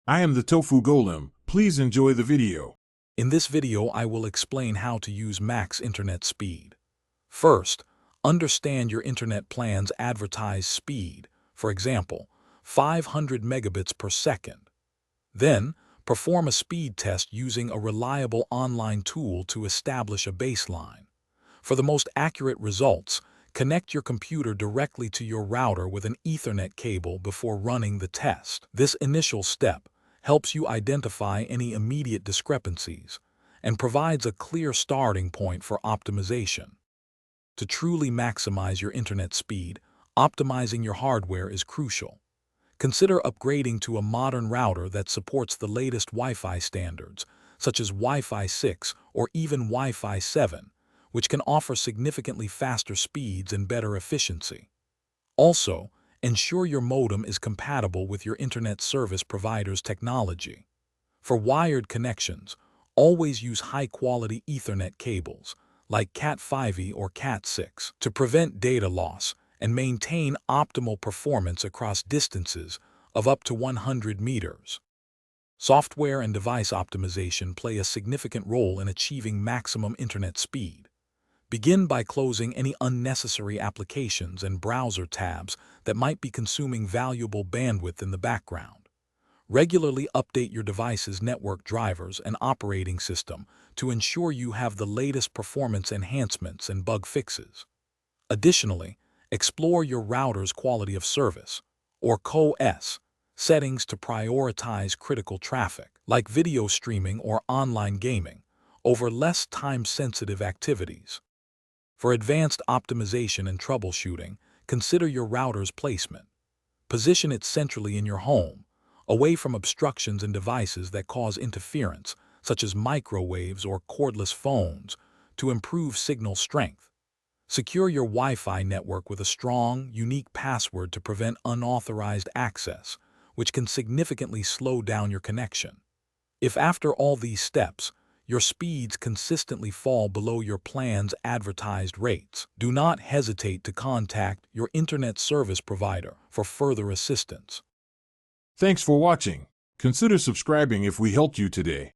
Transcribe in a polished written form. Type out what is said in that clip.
I am the Tofu Golem. Please enjoy the video. In this video, I will explain how to use max internet speed. First, understand your internet plan's advertised speed, for example, 500 megabits per second. Then, perform a speed test using a reliable online tool to establish a baseline. For the most accurate results, connect your computer directly to your router with an Ethernet cable before running the test. This initial step helps you identify any immediate discrepancies and provides a clear starting point for optimization. To truly maximize your internet speed, optimizing your hardware is crucial. Consider upgrading to a modern router that supports the latest Wi-Fi standards, such as Wi-Fi 6 or even Wi-Fi 7, which can offer significantly faster speeds and better efficiency. Also, ensure your modem is compatible with your internet service provider's technology. For wired connections, always use high-quality Ethernet cables, like Cat5e or Cat6, to prevent data loss and maintain optimal performance across distances of up to 100 meters. Software and device optimization play a significant role in achieving maximum internet speed. Begin by closing any unnecessary applications and browser tabs that might be consuming valuable bandwidth in the background. Regularly update your device's network drivers and operating system to ensure you have the latest performance enhancements and bug fixes. Additionally, explore your router's quality of service, or QoS, settings to prioritize critical traffic, like video streaming or online gaming, over less time-sensitive activities. For advanced optimization and troubleshooting, consider your router's placement. Position it centrally in your home, away from obstructions and devices that cause interference, such as microwaves or cordless phones, to improve signal strength. Secure your Wi-Fi network with a strong, unique password to prevent unauthorized access, which can significantly slow down your connection. If after all these steps, your speeds consistently fall below your plan's advertised rates, do not hesitate to contact your internet service provider for further assistance. Thanks for watching. Consider subscribing if we helped you today.